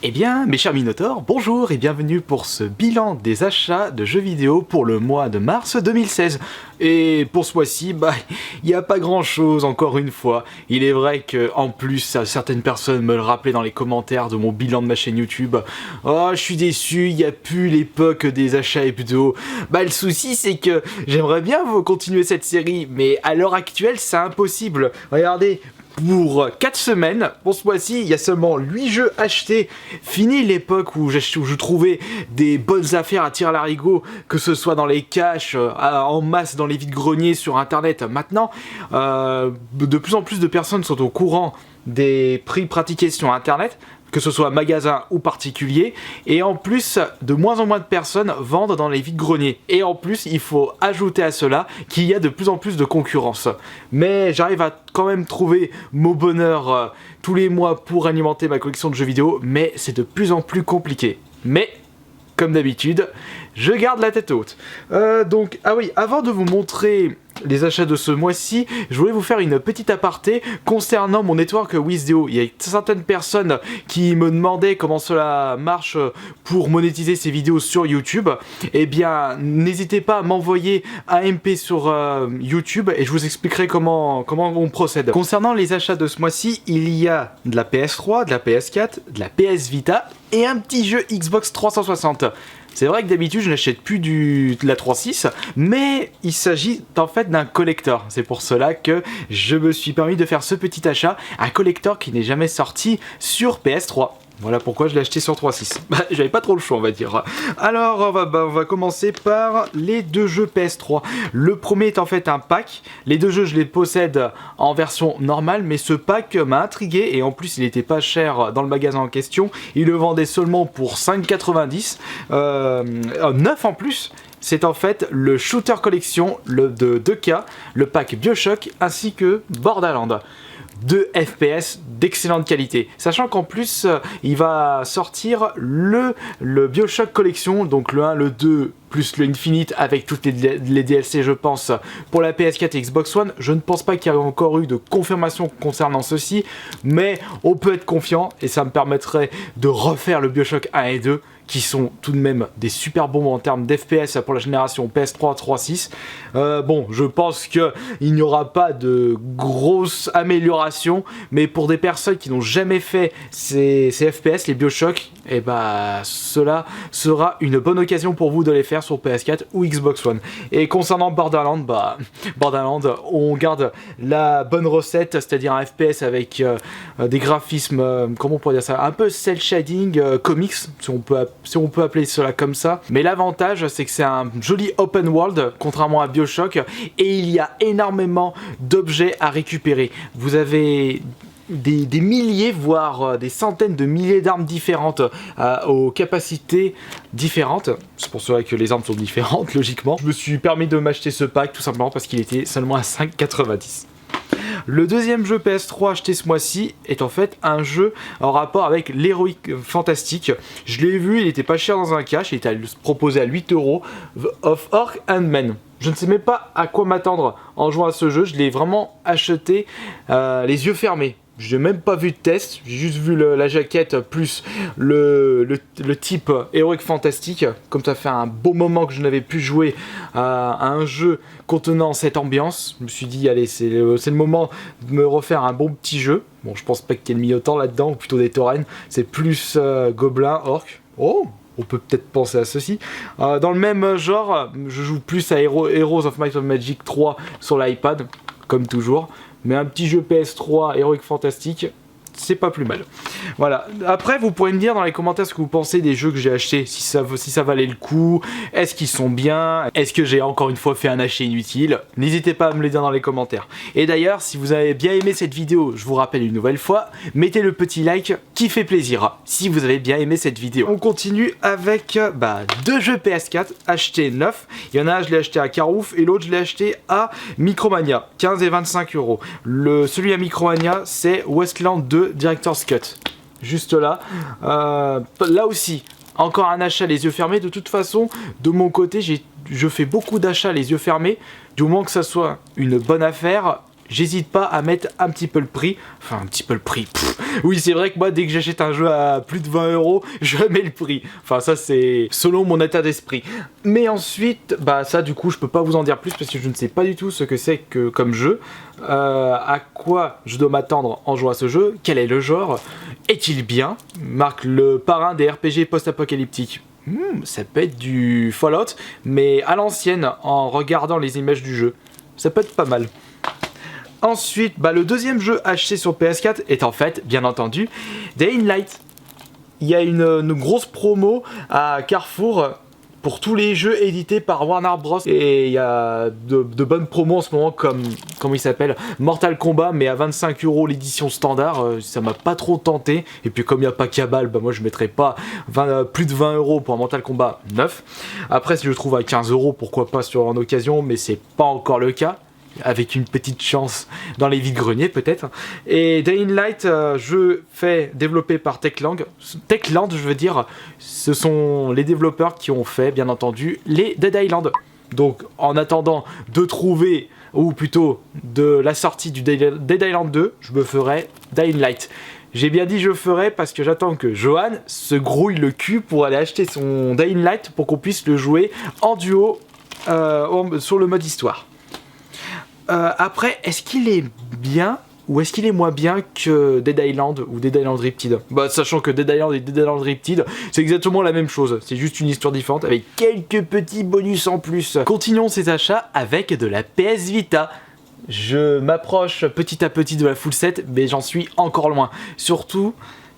Eh bien, mes chers Minotaures, bonjour et bienvenue pour ce bilan des achats de jeux vidéo pour le mois de mars 2016. Et pour ce mois-ci, il n'y a pas grand-chose encore une fois. Il est vrai que, en plus, certaines personnes me le rappelaient dans les commentaires de mon bilan de ma chaîne YouTube. Oh, je suis déçu, il n'y a plus l'époque des achats hebdo. Le souci, c'est que j'aimerais bien continuer cette série, mais à l'heure actuelle, c'est impossible. Regardez. Pour 4 semaines, pour ce mois-ci, il y a seulement 8 jeux achetés. Fini l'époque où je trouvais des bonnes affaires à tir à l'arigot, que ce soit dans les caches, en masse dans les vides-greniers sur internet. Maintenant, de plus en plus de personnes sont au courant des prix pratiqués sur internet, que ce soit magasin ou particulier, et en plus, de moins en moins de personnes vendent dans les vides-greniers. Et en plus, il faut ajouter à cela qu'il y a de plus en plus de concurrence. Mais j'arrive à quand même trouver mon bonheur tous les mois pour alimenter ma collection de jeux vidéo, mais c'est de plus en plus compliqué. Mais, comme d'habitude, je garde la tête haute. Avant de vous montrer les achats de ce mois-ci, je voulais vous faire une petite aparté concernant mon network Wisdeo. Il y a certaines personnes qui me demandaient comment cela marche pour monétiser ces vidéos sur YouTube. Eh bien, n'hésitez pas à m'envoyer un MP sur YouTube et je vous expliquerai comment on procède. Concernant les achats de ce mois-ci, il y a de la PS3, de la PS4, de la PS Vita et un petit jeu Xbox 360. C'est vrai que d'habitude je n'achète plus de la 3.6, mais il s'agit en fait d'un collector. C'est pour cela que je me suis permis de faire ce petit achat, un collector qui n'est jamais sorti sur PS3. Voilà pourquoi je l'ai acheté sur 3.6. J'avais pas trop le choix, on va dire. Alors, on va commencer par les deux jeux PS3. Le premier est en fait un pack. Les deux jeux, je les possède en version normale, mais ce pack m'a intrigué et en plus, il était pas cher dans le magasin en question. Il le vendait seulement pour 5,90. 9 en plus. C'est en fait le Shooter Collection de 2K, le pack Bioshock ainsi que Borderlands. 2 FPS d'excellente qualité. Sachant qu'en plus, il va sortir le Bioshock Collection, donc le 1, le 2, plus le Infinite avec toutes les DLC, je pense, pour la PS4 et Xbox One. Je ne pense pas qu'il y ait encore eu de confirmation concernant ceci, mais on peut être confiant et ça me permettrait de refaire le Bioshock 1 et 2, qui sont tout de même des super bons en termes d'FPS pour la génération PS3 3.6. Je pense qu'il n'y aura pas de grosses améliorations, mais pour des personnes qui n'ont jamais fait ces FPS, les Bioshock, cela sera une bonne occasion pour vous de les faire sur PS4 ou Xbox One. Et concernant Borderlands, on garde la bonne recette, c'est-à-dire un FPS avec des graphismes, comment on pourrait dire ça, un peu cel shading, comics, si on peut appeler cela comme ça. Mais l'avantage, c'est que c'est un joli open world, contrairement à Bioshock, et il y a énormément d'objets à récupérer. Vous avez des milliers, voire des centaines de milliers d'armes différentes aux capacités différentes. C'est pour cela que les armes sont différentes, logiquement. Je me suis permis de m'acheter ce pack tout simplement parce qu'il était seulement à 5,90. Le deuxième jeu PS3 acheté ce mois-ci est en fait un jeu en rapport avec l'Heroic Fantastic. Je l'ai vu, il était pas cher dans un cache, il était proposé à 8€, of Orc and Men. Je ne sais même pas à quoi m'attendre en jouant à ce jeu, je l'ai vraiment acheté les yeux fermés. Je n'ai même pas vu de test, j'ai juste vu la jaquette plus le type Heroic Fantastic. Comme ça fait un beau moment que je n'avais plus joué à un jeu contenant cette ambiance, je me suis dit allez c'est le moment de me refaire un bon petit jeu. Bon, je pense pas qu'il y ait de Minotaur là-dedans, ou plutôt des taurennes, c'est plus gobelin, orc. Oh, on peut peut-être penser à ceci. Dans le même genre, je joue plus à Heroes of Might and Magic 3 sur l'iPad, comme toujours. Mais un petit jeu PS3 Heroic Fantastic, c'est pas plus mal. Voilà. Après, vous pourrez me dire dans les commentaires ce que vous pensez des jeux que j'ai achetés, si ça valait le coup, est-ce qu'ils sont bien, est-ce que j'ai encore une fois fait un achat inutile. N'hésitez pas à me le dire dans les commentaires. Et d'ailleurs, si vous avez bien aimé cette vidéo, je vous rappelle une nouvelle fois, mettez le petit like qui fait plaisir, si vous avez bien aimé cette vidéo. On continue avec deux jeux PS4 achetés neufs. Il y en a un, je l'ai acheté à Carouf et l'autre, je l'ai acheté à Micromania, 15 et 25€. Celui à Micromania, c'est Westland 2 Director's Cut. Juste là. Là aussi, encore un achat les yeux fermés. De toute façon, de mon côté, je fais beaucoup d'achats les yeux fermés. Du moment que ça soit une bonne affaire, j'hésite pas à mettre un petit peu le prix. Enfin, un petit peu le prix. Oui, c'est vrai que moi, dès que j'achète un jeu à plus de 20 €, je mets le prix. Enfin, ça, c'est selon mon état d'esprit. Mais ensuite, bah, ça, du coup, je peux pas vous en dire plus parce que je ne sais pas du tout ce que c'est que comme jeu. À quoi je dois m'attendre en jouant à ce jeu. Quel est le genre? Est-il bien? Marque le parrain des RPG post-apocalyptiques. Ça peut être du Fallout, mais à l'ancienne, en regardant les images du jeu. Ça peut être pas mal. Ensuite, bah, le deuxième jeu acheté sur PS4 est en fait, bien entendu, Dying Light. Il y a une grosse promo à Carrefour pour tous les jeux édités par Warner Bros. Et il y a de bonnes promos en ce moment comme, comment il s'appelle, Mortal Kombat, mais à 25 € l'édition standard. Ça m'a pas trop tenté. Et puis comme il n'y a pas Cabal, bah moi je mettrais pas plus de 20 € pour un Mortal Kombat 9. Après, si je le trouve à 15 €, pourquoi pas en occasion, mais c'est pas encore le cas. Avec une petite chance dans les vides-greniers peut-être. Et Dying Light, jeu fait développé par Techland, je veux dire, ce sont les développeurs qui ont fait, bien entendu, les Dead Island. Donc en attendant de trouver, ou plutôt de la sortie du Dead Island 2, je me ferai Dying Light. J'ai bien dit je ferai parce que j'attends que Johan se grouille le cul pour aller acheter son Dying Light pour qu'on puisse le jouer en duo sur le mode histoire. Après, est-ce qu'il est bien ou est-ce qu'il est moins bien que Dead Island ou Dead Island Riptide? Bah, sachant que Dead Island et Dead Island Riptide, c'est exactement la même chose. C'est juste une histoire différente avec quelques petits bonus en plus. Continuons ces achats avec de la PS Vita. Je m'approche petit à petit de la full set, mais j'en suis encore loin. Surtout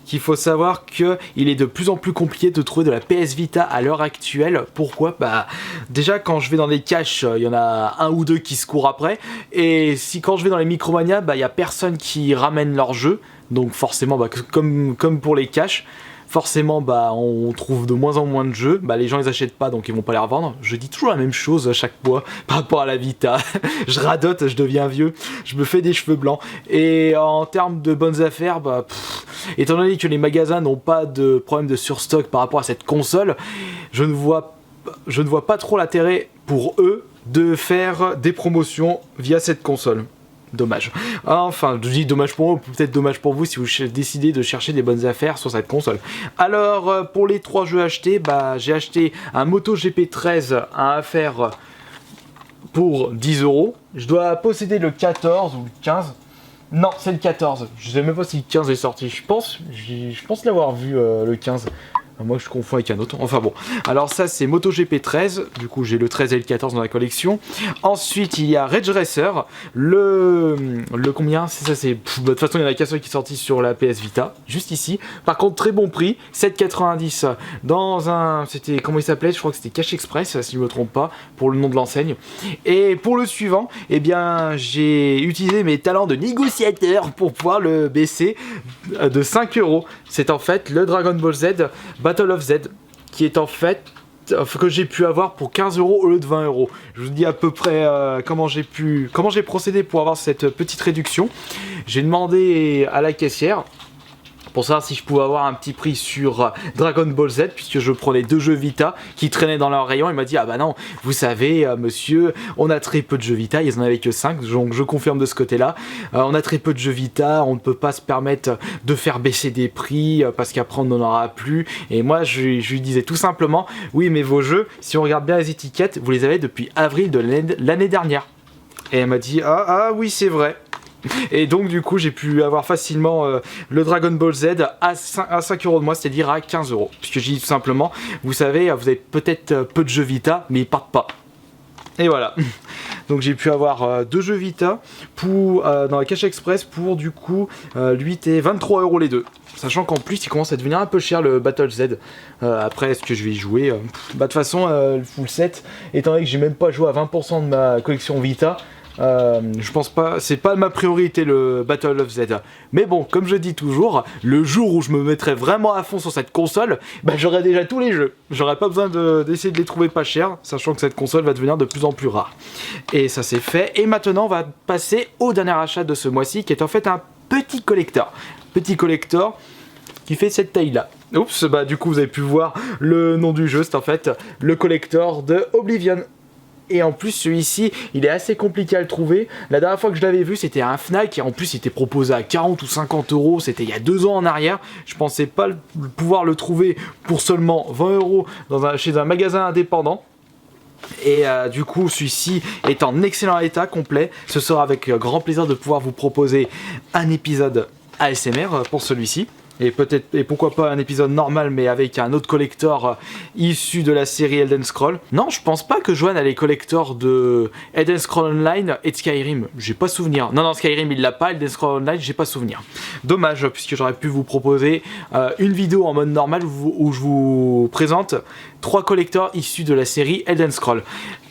qu'il faut savoir qu'il est de plus en plus compliqué de trouver de la PS Vita à l'heure actuelle. Pourquoi? Bah déjà quand je vais dans des caches, il y en a un ou deux qui se courent après. Et quand je vais dans les Micromania, bah il y a personne qui ramène leur jeu. Donc forcément, bah, comme pour les caches, forcément bah on trouve de moins en moins de jeux, bah les gens ils achètent pas donc ils vont pas les revendre. Je dis toujours la même chose à chaque fois par rapport à la Vita. Je radote, je deviens vieux, je me fais des cheveux blancs. Et en termes de bonnes affaires, bah étant donné que les magasins n'ont pas de problème de surstock par rapport à cette console, je ne vois pas trop l'intérêt pour eux de faire des promotions via cette console. Dommage. Enfin, je dis dommage pour moi, peut-être dommage pour vous si vous décidez de chercher des bonnes affaires sur cette console. Alors, pour les 3 jeux achetés, bah, j'ai acheté un Moto GP13 à affaire pour 10 €. Je dois posséder le 14 ou le 15. Non, c'est le 14. Je sais même pas si le 15 est sorti. Je pense l'avoir vu le 15. Moi je confonds avec un autre, enfin bon. Alors ça c'est MotoGP 13, du coup j'ai le 13 et le 14 dans la collection. Ensuite il y a Ridge Racer, le combien? C'est ça, c'est... De toute façon il y en a qu'un seul qui est sorti sur la PS Vita, juste ici. Par contre très bon prix, 7,90 dans un... C'était, comment il s'appelait? Je crois que c'était Cash Express, si je me trompe pas, pour le nom de l'enseigne. Et pour le suivant, eh bien j'ai utilisé mes talents de négociateur pour pouvoir le baisser de 5 €. C'est en fait le Dragon Ball Z Battle of Z, qui est en fait que j'ai pu avoir pour 15 € au lieu de 20 €. Je vous dis à peu près comment j'ai procédé pour avoir cette petite réduction. J'ai demandé à la caissière pour savoir si je pouvais avoir un petit prix sur Dragon Ball Z, puisque je prenais 2 jeux Vita qui traînaient dans leur rayon. Il m'a dit ah bah non, vous savez monsieur, on a très peu de jeux Vita, ils en avaient que 5, donc je confirme de ce côté là. On a très peu de jeux Vita, on ne peut pas se permettre de faire baisser des prix parce qu'après on n'en aura plus. Et moi je lui disais tout simplement oui, mais vos jeux, si on regarde bien les étiquettes, vous les avez depuis avril de l'année dernière. Et elle m'a dit ah oui c'est vrai. Et donc du coup j'ai pu avoir facilement le Dragon Ball Z à 5 € de moins, c'est-à-dire à 15 €. Puisque j'ai dit tout simplement, vous savez, vous avez peut-être peu de jeux Vita, mais ils partent pas. Et voilà. Donc j'ai pu avoir 2 jeux Vita pour, dans la Cash Express pour du coup 8 et 23 € les deux. Sachant qu'en plus il commence à devenir un peu cher le Battle Z. Après est-ce que je vais y jouer bah de toute façon le full set, étant donné que j'ai même pas joué à 20% de ma collection Vita, je pense pas, c'est pas ma priorité le Battle of Z. Mais bon, comme je dis toujours, le jour où je me mettrai vraiment à fond sur cette console, bah j'aurai déjà tous les jeux. J'aurai pas besoin d'essayer de les trouver pas chers, sachant que cette console va devenir de plus en plus rare. Et ça c'est fait. Et maintenant on va passer au dernier achat de ce mois-ci, qui est en fait un petit collector. Petit collector qui fait cette taille-là. Oups, bah du coup vous avez pu voir le nom du jeu, c'est en fait le collector de Oblivion. Et en plus celui-ci il est assez compliqué à le trouver. La dernière fois que je l'avais vu c'était à un Fnac et en plus il était proposé à 40 ou 50 euros. C'était il y a 2 ans en arrière. Je pensais pas pouvoir le trouver pour seulement 20 euros chez un magasin indépendant. Et du coup celui-ci est en excellent état complet. Ce sera avec grand plaisir de pouvoir vous proposer un épisode ASMR pour celui-ci. Et peut-être, et pourquoi pas un épisode normal mais avec un autre collector issu de la série Elden Scrolls. Non, je pense pas que Joanne a les collectors de Elden Scrolls Online et de Skyrim. J'ai pas souvenir. Non, Skyrim il l'a pas, Elden Scrolls Online j'ai pas souvenir. Dommage, puisque j'aurais pu vous proposer une vidéo en mode normal où je vous présente 3 collectors issus de la série Elden Scrolls.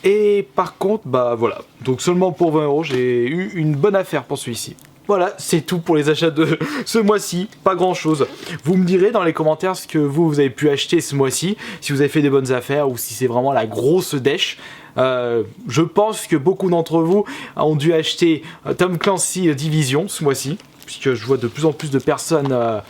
Et par contre, bah voilà. Donc seulement pour 20 euros, j'ai eu une bonne affaire pour celui-ci. Voilà, c'est tout pour les achats de ce mois-ci, pas grand-chose. Vous me direz dans les commentaires ce que vous avez pu acheter ce mois-ci, si vous avez fait des bonnes affaires ou si c'est vraiment la grosse dèche. Je pense que beaucoup d'entre vous ont dû acheter Tom Clancy Division ce mois-ci, puisque je vois de plus en plus de personnes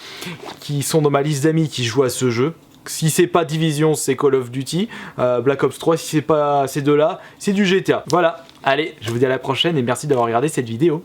qui sont dans ma liste d'amis qui jouent à ce jeu. Si c'est pas Division, c'est Call of Duty, Black Ops 3, si c'est pas ces deux-là, c'est du GTA. Voilà, allez, je vous dis à la prochaine et merci d'avoir regardé cette vidéo.